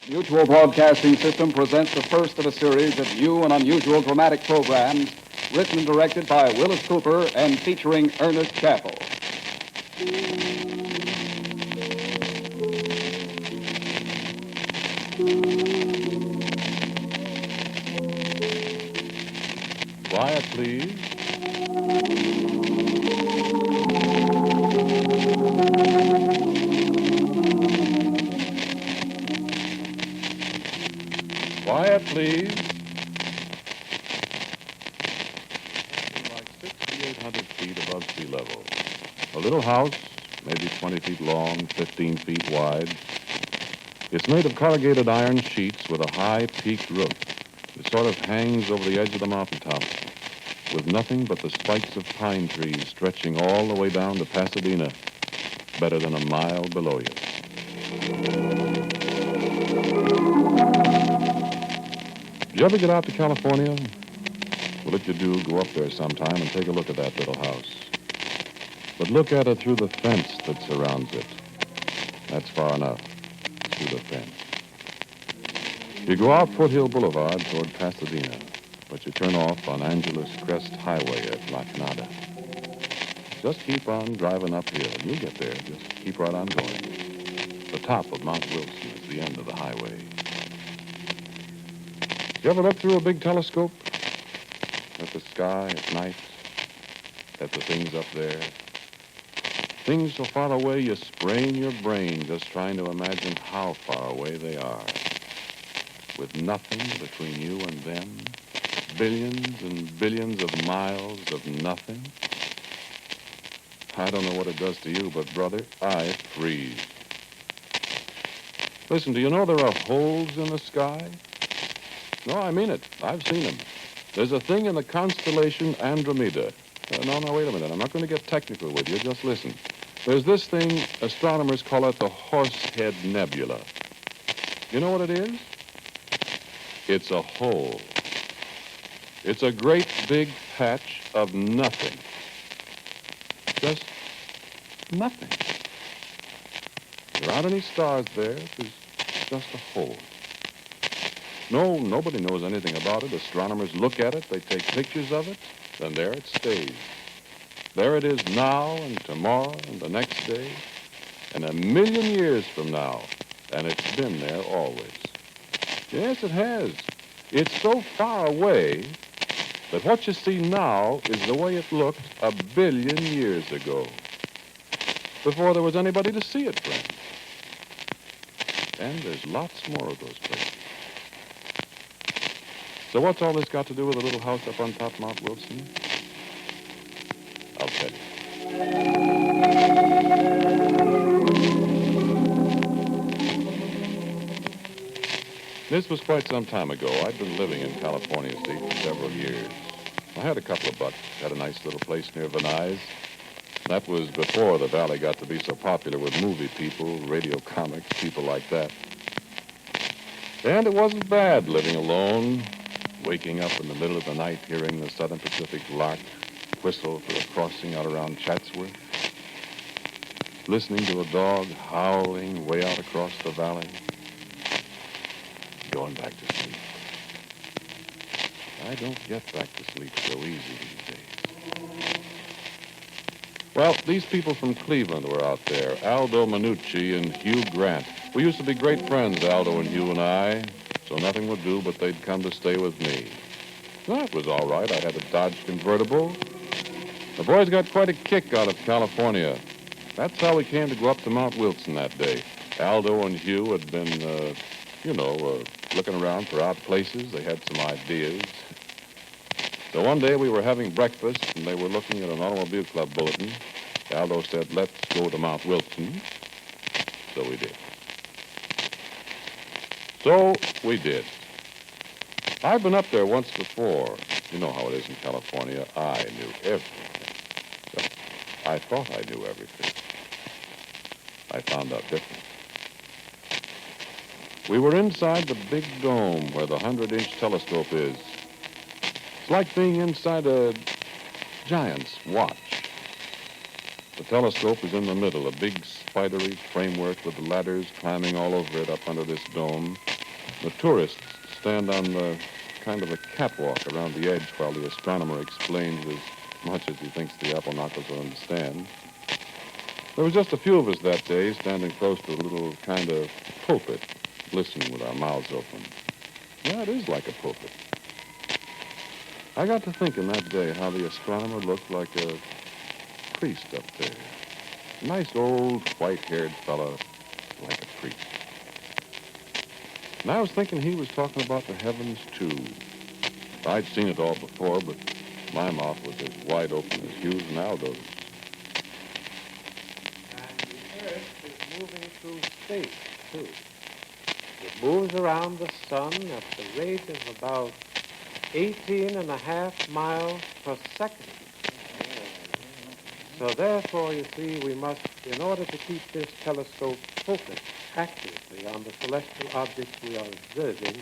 Mutual Broadcasting System presents the first of a series of new and unusual dramatic programs written and directed by Willis Cooper and featuring Ernest Chappell. Quiet, please. Quiet, please. Like 6,800 feet above sea level. A little house, maybe 20 feet long, 15 feet wide. It's made of corrugated iron sheets with a high peaked roof. It sort of hangs over the edge of the mountaintop, with nothing but the spikes of pine trees stretching all the way down to Pasadena, better than a mile below you. Did you ever get out to California? Well, if you do, go up there sometime and take a look at that little house. But look at it through the fence that surrounds it. That's far enough, through the fence. You go out Foothill Boulevard toward Pasadena, but you turn off on Angeles Crest Highway at La Canada. Just keep on driving uphill, and you'll get there. Just keep right on going. The top of Mount Wilson is the end of the highway. You ever look through a big telescope at the sky at night, at the things up there? Things so far away you sprain your brain just trying to imagine how far away they are. With nothing between you and them, billions and billions of miles of nothing. I don't know what it does to you, but, brother, I freeze. Listen, do you know there are holes in the sky? No, I mean it. I've seen them. There's a thing in the constellation Andromeda. No, wait a minute. I'm not going to get technical with you. Just listen. There's this thing, astronomers call it the Horsehead Nebula. You know what it is? It's a hole. It's a great big patch of nothing. Just nothing. There aren't any stars there. There's just a hole. No, nobody knows anything about it. Astronomers look at it, they take pictures of it, and there it stays. There it is now and tomorrow and the next day and 1,000,000 years from now, and it's been there always. Yes, it has. It's so far away that what you see now is the way it looked 1,000,000,000 years ago, before there was anybody to see it, friends. And there's lots more of those places. So what's all this got to do with a little house up on top of Mount Wilson? I'll tell you. This was quite some time ago. I'd been living in California State for several years. I had a couple of bucks, had a nice little place near Venice. That was before the valley got to be so popular with movie people, radio comics, people like that. And it wasn't bad living alone, waking up in the middle of the night hearing the Southern Pacific lark whistle for a crossing out around Chatsworth, listening to a dog howling way out across the valley, going back to sleep. I don't get back to sleep so easy these days. Well, these people from Cleveland were out there, Aldo Minucci and Hugh Grant. We used to be great friends, Aldo and Hugh and I, so nothing would do but they'd come to stay with me. That was all right. I had a Dodge convertible. The boys got quite a kick out of California. That's how we came to go up to Mount Wilson that day. Aldo and Hugh had been, looking around for odd places. They had some ideas. So one day we were having breakfast, and they were looking at an automobile club bulletin. Aldo said, "Let's go to Mount Wilson." So we did. I've been up there once before. You know how it is in California. I knew everything. Well, I thought I knew everything. I found out different. We were inside the big dome where the 100-inch telescope is. It's like being inside a giant's watch. The telescope is in the middle, a big spidery framework with ladders climbing all over it up under this dome. The tourists stand on the kind of a catwalk around the edge while the astronomer explains as much as he thinks the apple knockers will understand. There was just a few of us that day standing close to a little kind of pulpit, listening with our mouths open. Yeah, it is like a pulpit. I got to thinking that day how the astronomer looked like a priest up there. A nice old white-haired fellow like a priest. And I was thinking he was talking about the heavens, too. I'd seen it all before, but my mouth was as wide open as Hugh's and Aldo's. And the Earth is moving through space, too. It moves around the sun at the rate of about 18.5 miles per second. So therefore, you see, we must, in order to keep this telescope focused accurately on the celestial objects we are observing,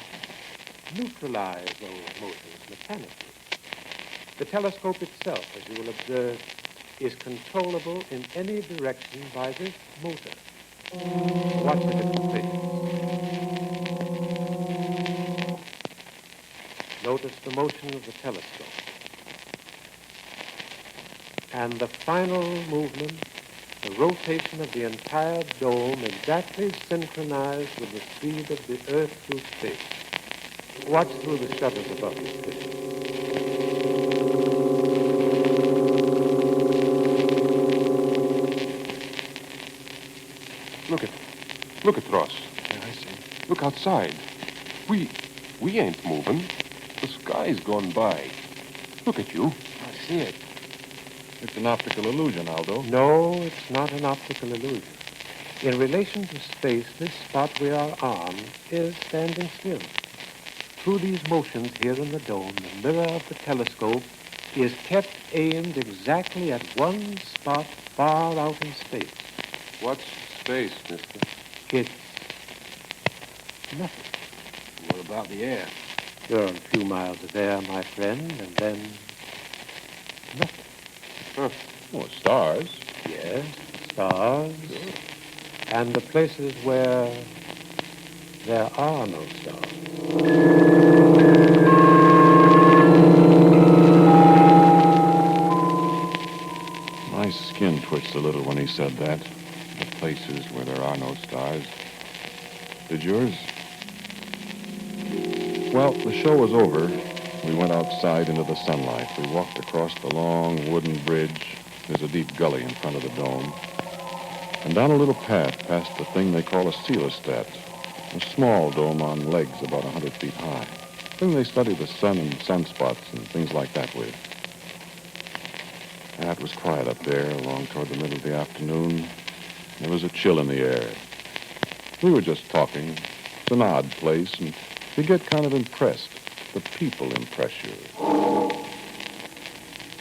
neutralize those motors mechanically. The telescope itself, as you will observe, is controllable in any direction by this motor. Watch the different things. Notice the motion of the telescope. And the final movement, the rotation of the entire dome exactly synchronized with the speed of the Earth through space. Watch through the shutters above you, please. Look at Ross. Yeah, I see. Look outside. We ain't moving. The sky's gone by. Look at you. I see it. It's an optical illusion, Aldo. No, it's not an optical illusion. In relation to space, this spot we are on is standing still. Through these motions here in the dome, the mirror of the telescope is kept aimed exactly at one spot far out in space. What's space, mister? It's nothing. What about the air? You're a few miles of air, my friend, and then nothing. Huh. Oh, stars. Yes, stars. And the places where there are no stars. My skin twitched a little when he said that. The places where there are no stars. Did yours? Well, the show was over. We went outside into the sunlight. We walked across the long wooden bridge. There's a deep gully in front of the dome. And down a little path past the thing they call a coelostat, a small dome on legs about 100 feet high. Thing they study the sun and sunspots and things like that with. And it was quiet up there along toward the middle of the afternoon. There was a chill in the air. We were just talking. It's an odd place, and you get kind of impressed. The people impress you.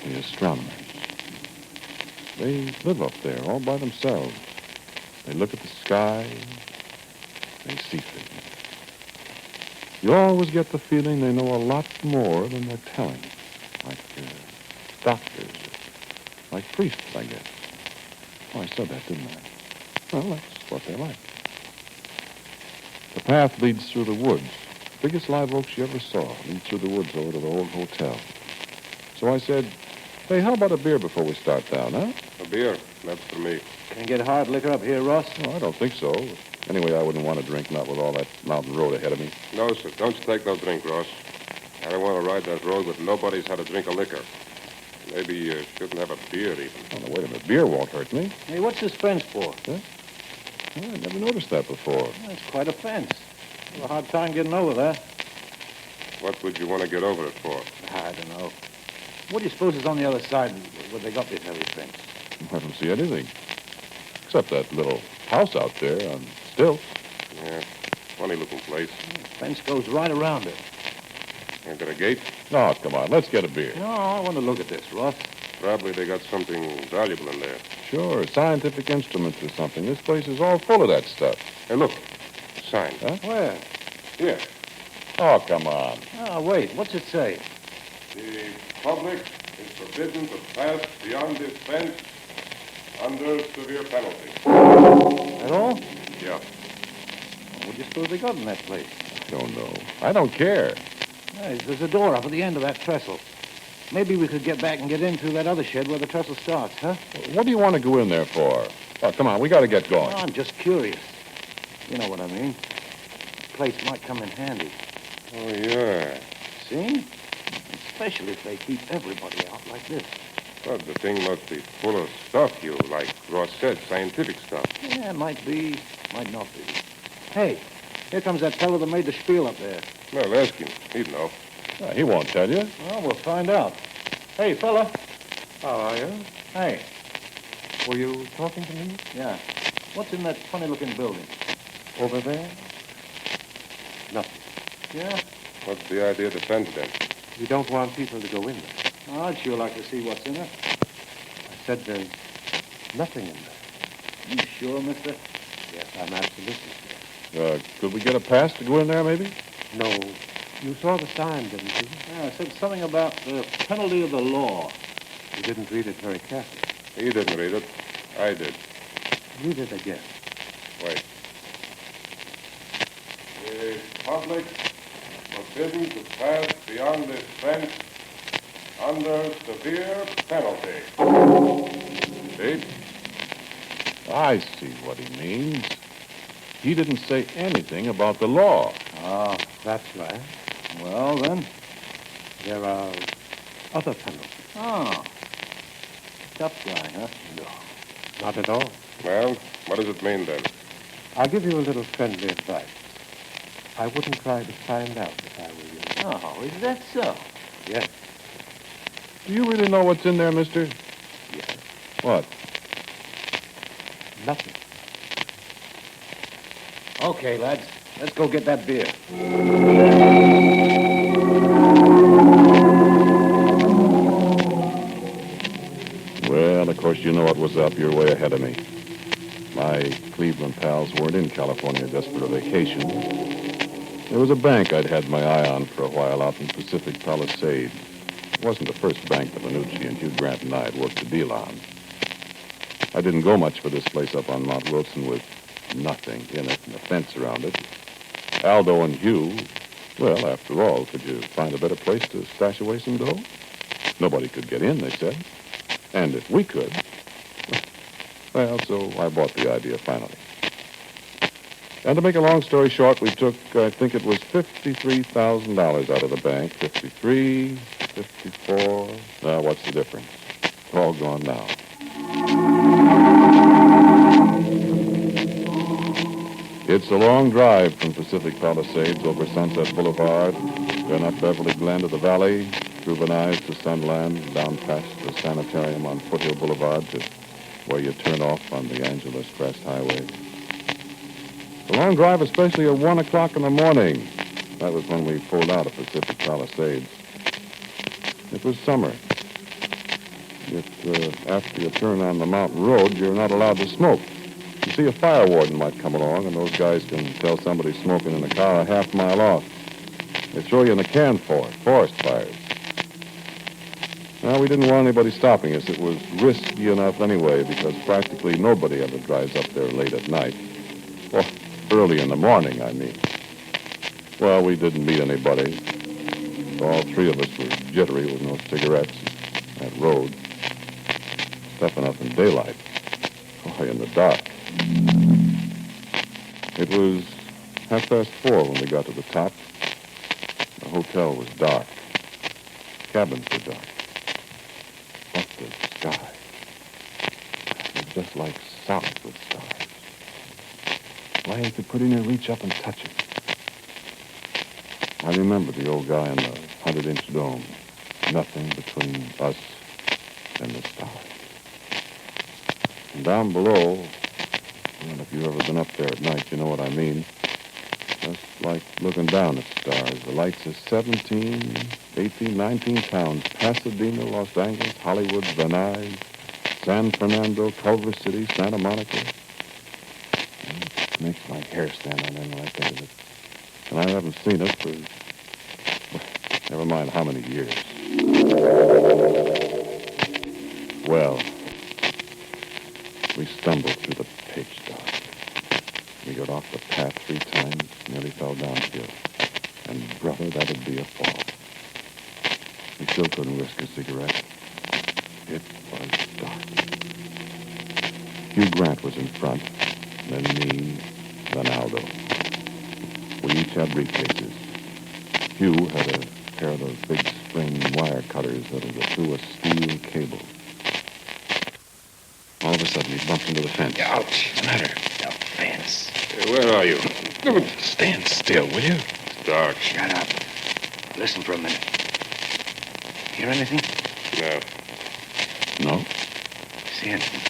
The astronomers. They live up there all by themselves. They look at the sky. They see things. You always get the feeling they know a lot more than they're telling. Like doctors, like priests, I guess. Oh, I said that, didn't I? Well, that's what they're like. The path leads through the woods. Biggest live oaks you ever saw. Lead through the woods over to the old hotel. So I said, hey, how about a beer before we start down, huh? A beer. That's for me. Can you get hard liquor up here, Ross? No, I don't think so. Anyway, I wouldn't want to drink, not with all that mountain road ahead of me. No, sir. Don't you take no drink, Ross. I don't want to ride that road with nobody's had a drink of liquor. Maybe you shouldn't have a beer, even. Oh, no, wait a minute. Beer won't hurt me. Hey, what's this fence for? Huh? Oh, I never noticed that before. That's quite a fence. I have a hard time getting over that. What would you want to get over it for? I don't know. What do you suppose is on the other side where they got this heavy fence? I don't see anything. Except that little house out there on stilts. Yeah, funny-looking place. The fence goes right around it. Ain't there a gate? Oh, come on. Let's get a beer. No, I want to look at this, Ross. Probably they got something valuable in there. Sure, scientific instruments or something. This place is all full of that stuff. Hey, look. A sign. Huh? Where? Here. Oh, come on. Ah, wait. What's it say? The public is forbidden to pass beyond this fence under severe penalty. That all? Yeah. What do you suppose they got in that place? don't know. I don't care. Hey, there's a door up at the end of that trestle. Maybe we could get back and get in through that other shed where the trestle starts, huh? What do you want to go in there for? Oh, come on, we got to get going. Oh, I'm just curious. You know what I mean. The place might come in handy. Oh, yeah. See? Especially if they keep everybody out like this. But the thing must be full of stuff, like Ross said, scientific stuff. Yeah, might be, might not be. Hey, here comes that fellow that made the spiel up there. Well, ask him. He'd know. He won't tell you. Well, we'll find out. Hey, fella. How are you? Hey. Were you talking to me? Yeah. What's in that funny-looking building? Over there? Nothing. Yeah? What's the idea of the fence, then? You don't want people to go in there. Oh, I'd sure like to see what's in it. I said there's nothing in there. You sure, mister? Yes, I'm absolutely sure. Could we get a pass to go in there, maybe? No. You saw the sign, didn't you? Yeah, it said something about the penalty of the law. You didn't read it very carefully. He didn't read it. I did. Read it again. Wait. The public forbidden to pass beyond this fence under severe penalty. See? I see what he means. He didn't say anything about the law. Oh, That's right. well then. There are other penalties. Oh. Tough guy, huh? No, not at all. Well, what does it mean, then? I'll give you a little friendly advice. I wouldn't try to find out if I were you. Oh, is that so? Yes. Do you really know what's in there, mister? Yes. What? Nothing. Okay, lads. Let's go get that beer. Well, of course, you know what was up. You're way ahead of me. My Cleveland pals weren't in California just for a vacation. There was a bank I'd had my eye on for a while out in Pacific Palisades. It wasn't the first bank that Lanucci and Hugh Grant and I had worked a deal on. I didn't go much for this place up on Mount Wilson with nothing in it and a fence around it. Aldo and Hugh, well, after all, could you find a better place to stash away some dough? Nobody could get in, they said. And if we could, well, so I bought the idea finally. And to make a long story short, we took, I think it was $53,000 out of the bank. 53, 54. Now, what's the difference? It's all gone now. It's a long drive from Pacific Palisades over Sunset Boulevard, then up Beverly Glen to the valley, through Van Nuys to Sunland, down past the sanitarium on Foothill Boulevard to where you turn off on the Angeles Crest Highway. A long drive, especially at 1 o'clock in the morning. That was when we pulled out of Pacific Palisades. It was summer. After you turn on the mountain road, you're not allowed to smoke. You see, a fire warden might come along, and those guys can tell somebody's smoking in a car a half mile off. They throw you in a can for it, forest fires. Well, we didn't want anybody stopping us. It was risky enough anyway, because practically nobody ever drives up there late at night. Well, early in the morning, I mean. Well, we didn't meet anybody. All three of us were jittery with no cigarettes. That road. Tough enough in daylight. Oh, in the dark. It was 4:30 when we got to the top. The hotel was dark. Cabins were dark. But the sky. It was just like solid with stars. Why you could put in and reach up and touch it. I remember the old guy in the 100-inch dome. Nothing between us and the stars. And down below, well, if you've ever been up there at night, you know what I mean. Just like looking down at stars. The lights of 17, 18, 19 towns. Pasadena, Los Angeles, Hollywood, Van Nuys, San Fernando, Culver City, Santa Monica. It makes my hair stand on end when I think of it. And I haven't seen it for, well, never mind how many years. Well, we stumbled through the pitch dark. We got off the path 3 times, nearly fell downhill. whisk a cigarette. It was dark. Hugh Grant was in front, then me, then Aldo. We each had briefcases. Hugh had a pair of those big spring wire cutters that'll go through a steel cable. All of a sudden, he bumped into the fence. Ouch. What's the matter? The fence. Where are you? Stand still, will you? It's dark. Shut up. Listen for a minute. Hear anything? No. No? See anything?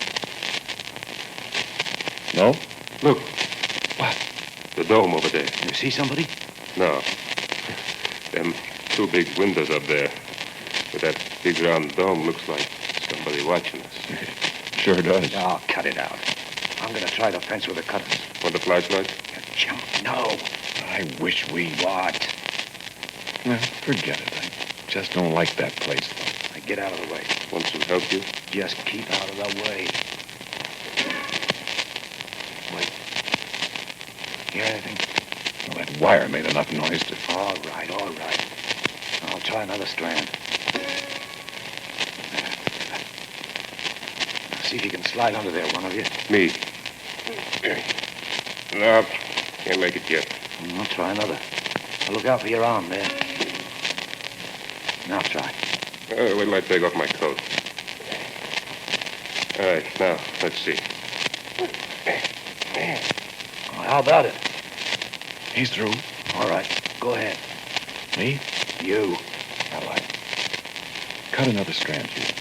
No? Look. What? The dome over there. You see somebody? No. Them two big windows up there. With that big round dome looks like somebody watching us. Sure does. Oh, cut it out. I'm going to try the fence with the cutters. Want the flashlight? You chump. No. I wish we... What? Well, forget it. I just don't like that place, though. Now get out of the way. Want some help, you? Just keep out of the way. Wait. Hear anything? Well, that wire made enough noise to... All right, all right. I'll try another strand. Now, see if you can slide under there, one of you. Me. No, can't make it yet. I'll try another. Now, look out for your arm there. Now try. Wait till I take off my coat. All right, now, let's see. Oh, how about it? He's through. All right, go ahead. Me? You. All right. Cut another strand, Hugh.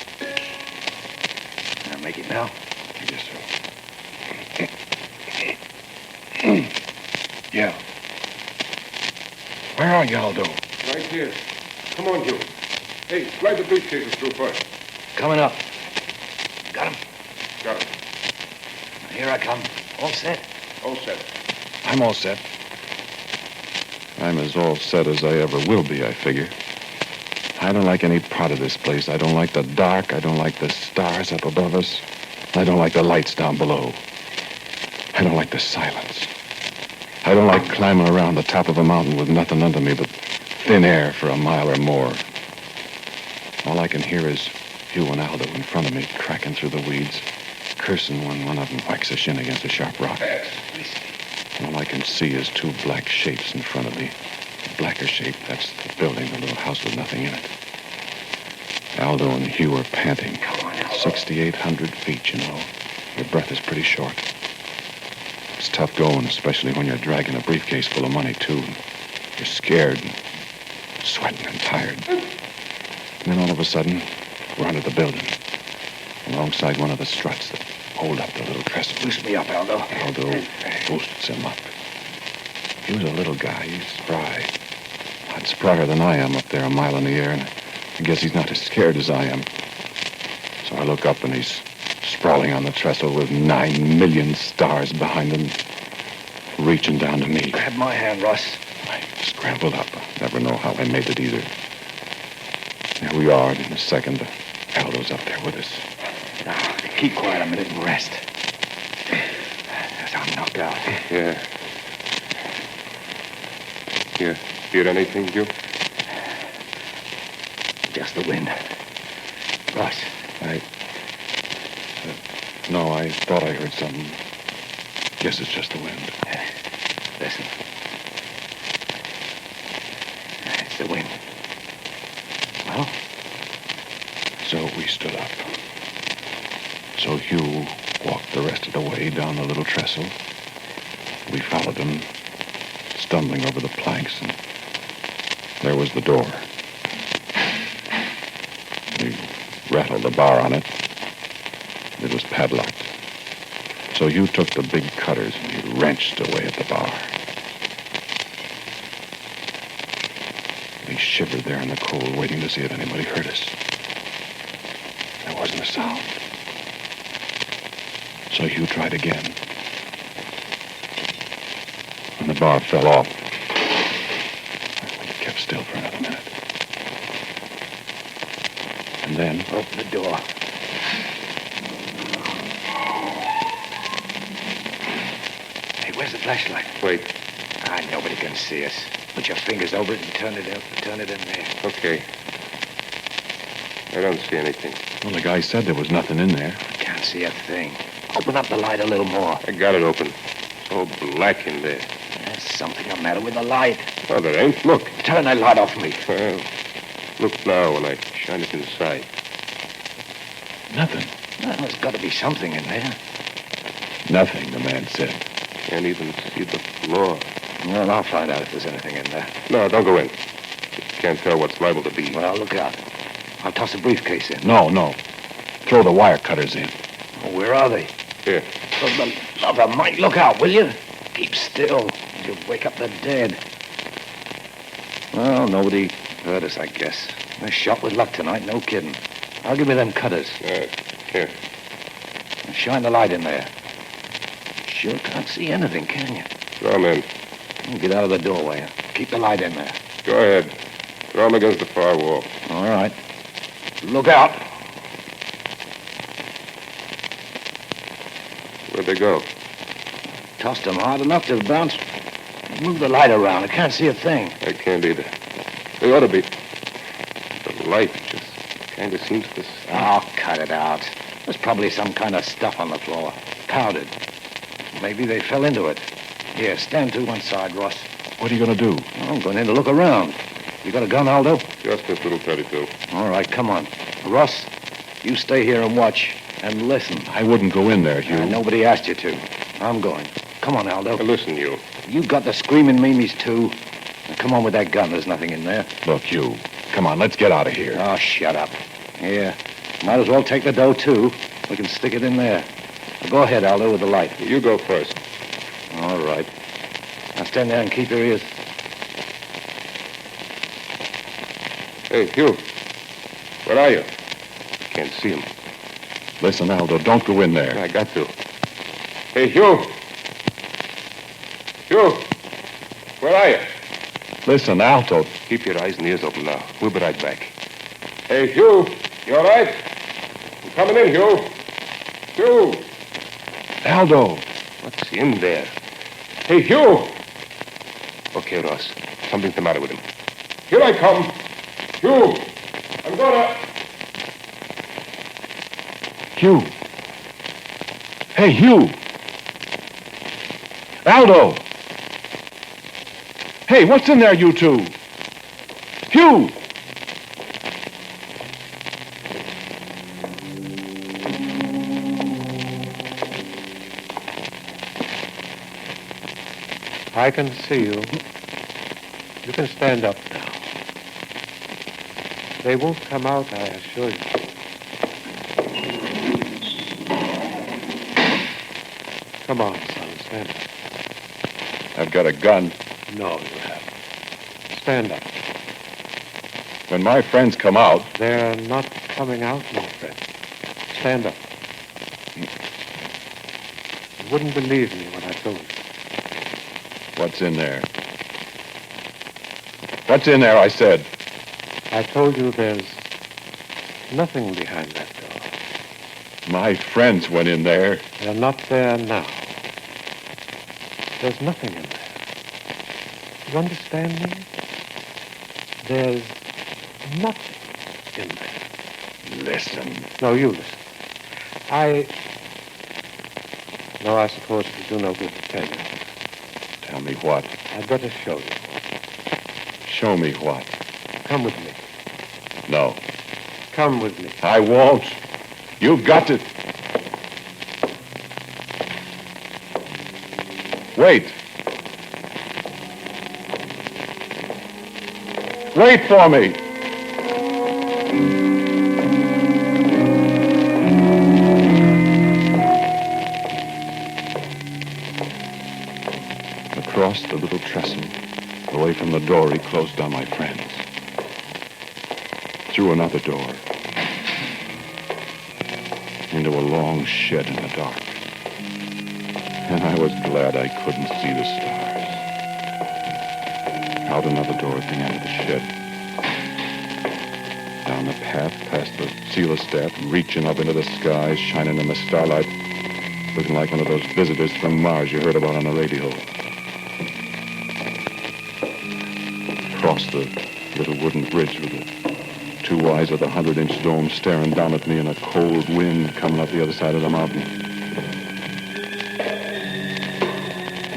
Now make it now. I guess so. Yeah. Where are you, Aldo? Right here. Come on, you. Hey, slide the briefcases through first. Coming up. Got him. Got it. Here I come. All set. All set. I'm all set. I'm as all set as I ever will be, I figure. I don't like any part of this place. I don't like the dark. I don't like the stars up above us. I don't like the lights down below. I don't like the silence. I don't like climbing around the top of a mountain with nothing under me but thin air for a mile or more. All I can hear is Hugh and Aldo in front of me, cracking through the weeds, cursing when one of them whacks a shin against a sharp rock. All I can see is two black shapes in front of me. The blacker shape, that's the building, the little house with nothing in it. Aldo and Hugh are panting. 6,800 feet, you know. Your breath is pretty short. It's tough going, especially when you're dragging a briefcase full of money, too. You're scared and sweating and tired. And then all of a sudden, we're under the building, alongside one of the struts that hold up the little trestle. Boost me up, Aldo. Aldo boosts him up. He was a little guy. He's spry. A lot sprier than I am up there a mile in the air, and I guess he's not as scared as I am. So I look up, and he's sprawling on the trestle with 9 million stars behind him, reaching down to me. Grab my hand, Russ. I scrambled up. I never know how I made it either. Here we are, and in a second, Aldo's up there with us. Now, keep quiet a minute and rest. I'm knocked out. Yeah. You hear anything, you? Just the wind. Russ. No, I thought I heard something. Guess it's just the wind. Listen. It's the wind. Well? So we stood up. So Hugh walked the rest of the way down the little trestle. We followed him, stumbling over the planks, and there was the door. We rattled the bar on it. It was padlocked. So Hugh took the big cutters and he wrenched away at the bar. We shivered there in the cold, waiting to see if anybody heard us. There wasn't a sound. So Hugh tried again. And the bar fell off. We kept still for another minute. And then... Open the door. Hey, where's the flashlight? Wait. Nobody can see us. Put your fingers over it and turn it in there. Okay. I don't see anything. Well, the guy said there was nothing in there. I can't see a thing. Open up the light a little more. I got it open. It's all black in there. There's something the matter with the light. Oh, there ain't. Look. Turn that light off me. Well, look now when I shine it inside. Nothing. Well, there's got to be something in there. Nothing, the man said. Can't even see the floor. Well, I'll find out if there's anything in there. No, don't go in. Just can't tell what's liable to be. Well, look out. I'll toss a briefcase in. No. Throw the wire cutters in. Oh, where are they? Here. For the love of Mike, look out, will you? Keep still. You'll wake up the dead. Well, nobody heard us, I guess. We're shot with luck tonight, no kidding. I'll give you them cutters. Here. Shine the light in there. Sure can't see anything, can you? Throw 'em in. Get out of the doorway. Keep the light in there. Go ahead. Throw 'em against the far wall. All right. Look out. Where'd they go? Tossed them hard enough to bounce. Move the light around. I can't see a thing. I can't either. They ought to be. The light just kind of seems to... Oh, cut it out. There's probably some kind of stuff on the floor. Powdered. Maybe they fell into it. Here, stand to one side, Ross. What are you going to do? I'm going in to look around. You got a gun, Aldo? Just this little 32. All right, come on. Ross, you stay here and watch and listen. I wouldn't go in there, Hugh. Nobody asked you to. I'm going. Come on, Aldo. Now, listen, you. You got the screaming Mimis, too. Now, come on with that gun. There's nothing in there. Look, Hugh. Come on, let's get out of here. Oh, shut up. Here. Might as well take the dough, too. We can stick it in there. Now, go ahead, Aldo, with the light. You go first. All right. Now, stand there and keep your ears. Hey, Hugh. Where are you? Can't see him. Listen, Aldo, don't go in there. I got to. Hey, Hugh. Hugh. Where are you? Listen, Aldo. Keep your eyes and ears open now. We'll be right back. Hey, Hugh. You all right? I'm coming in, Hugh. Hugh. Aldo. What's in there? Hey, Hugh. Okay, Ross. Something's the matter with him. Here I come. Hugh. I'm gonna... Hugh. Hey, Hugh. Aldo. Hey, what's in there, you two? Hugh. I can see you. You can stand up now. They won't come out, I assure you. Come on, son, stand up. I've got a gun. No, you haven't. Stand up. When my friends come out, They're not coming out, my friend. Stand up. You wouldn't believe me when I told you. what's in there? What's in there, I said? I told you there's nothing behind that door. My friends went in there. They're not there now. There's nothing in there. You understand me? There's nothing in there. Listen. No, you listen. No, I suppose it'll do no good to tell you. Tell me what? I'd better show you. Show me what? Come with me. No. Come with me. I won't. You've got to... Wait. Wait for me. Across the little trestle, away from the door, he closed on my friends. Through another door. Into a long shed in the dark. And I was glad I couldn't see the stars. Out another door at the end of the shed. Down the path past the coelostat, reaching up into the skies, shining in the starlight, looking like one of those visitors from Mars you heard about on the radio. Across the little wooden bridge with the two eyes with a 100-inch dome staring down at me and a cold wind coming up the other side of the mountain.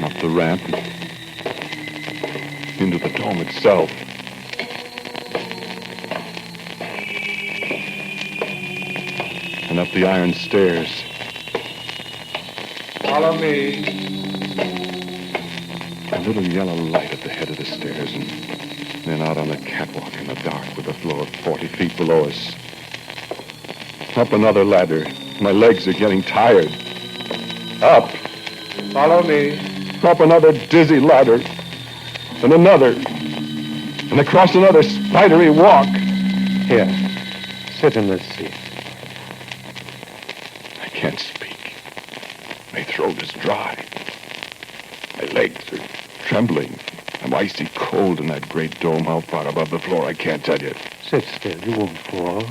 Up the ramp, into the dome itself. And up the iron stairs. Follow me. A little yellow light at the head of the stairs, and then out on the catwalk in the dark with the floor 40 feet below us. Up another ladder. My legs are getting tired. Up. Follow me. Up another dizzy ladder. And another. And across another spidery walk. Here. Sit in this seat. I can't speak. My throat is dry. My legs are trembling. I'm icy cold in that great dome. How far above the floor, I can't tell you. Sit still. You won't fall.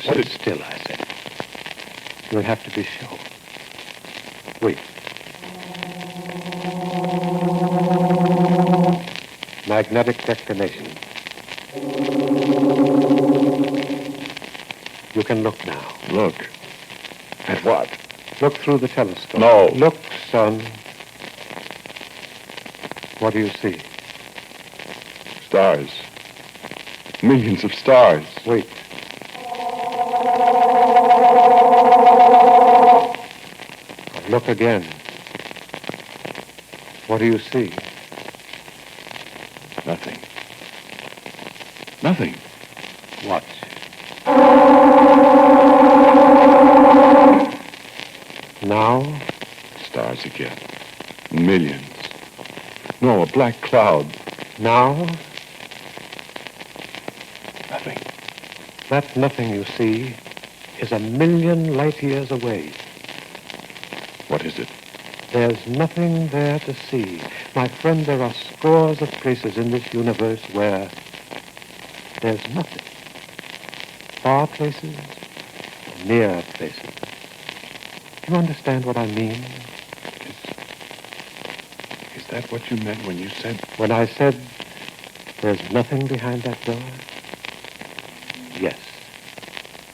Sit still, I said. You'll have to be sure. Wait. Magnetic declination. You can look now. Look. At what? Look through the telescope. No. Look, son. What do you see? Stars. Millions of stars. Wait. Look again. What do you see? Nothing. Nothing. Watch. Now? Stars again. Millions. No, a black cloud. Now? Nothing. That nothing you see is 1,000,000 light years away. What is it? There's nothing there to see. My friend, there are scores of places in this universe where there's nothing. Far places, near places. Do you understand what I mean? Is that what you meant when you said... When I said there's nothing behind that door? Yes.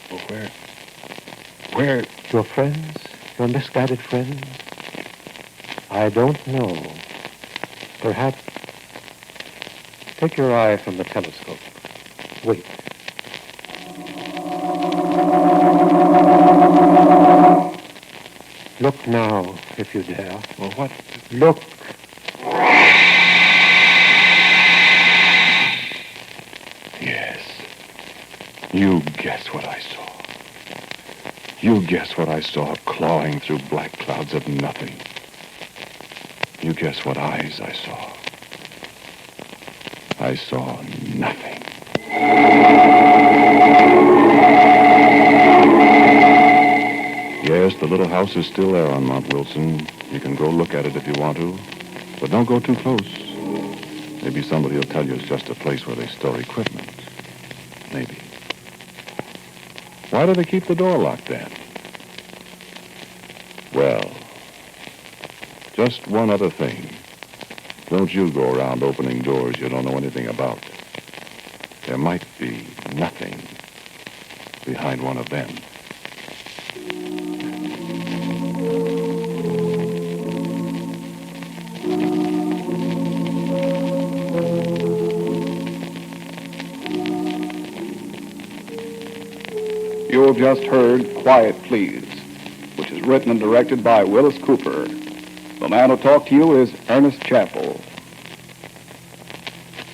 Well, where? Your friends? Your misguided friends? I don't know. Perhaps... Take your eye from the telescope. Wait. Look now, if you dare. Well, what? Look. Yes. You guess what I saw. You guess what I saw clawing through black clouds of nothing. You guess what eyes I saw. I saw nothing. Yes, the little house is still there on Mount Wilson. You can go look at it if you want to, but don't go too close. Maybe somebody will tell you it's just a place where they store equipment. Maybe. Why do they keep the door locked then? Well, just one other thing. Don't you go around opening doors you don't know anything about. There might be nothing behind one of them. You have just heard Quiet Please, which is written and directed by Willis Cooper. The man who talked to you is Ernest Chappell.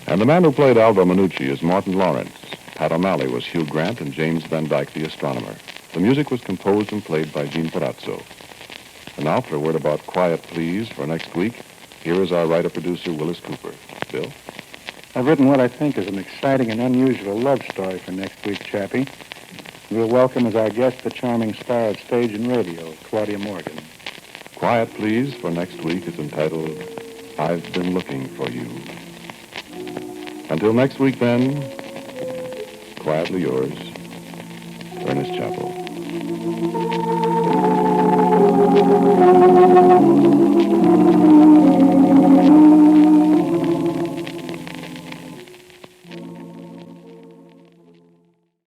And the man who played Aldo Minucci is Martin Lawrence. Pat O'Malley was Hugh Grant and James Van Dyke, the astronomer. The music was composed and played by Gene Palazzo. And now for a word about Quiet Please for next week, here is our writer-producer, Willis Cooper. Bill? I've written what I think is an exciting and unusual love story for next week, Chappie. We'll welcome as our guest the charming star of stage and radio, Claudia Morgan. Quiet Please for next week is entitled, I've Been Looking for You. Until next week, then, quietly yours, Ernest Chappell.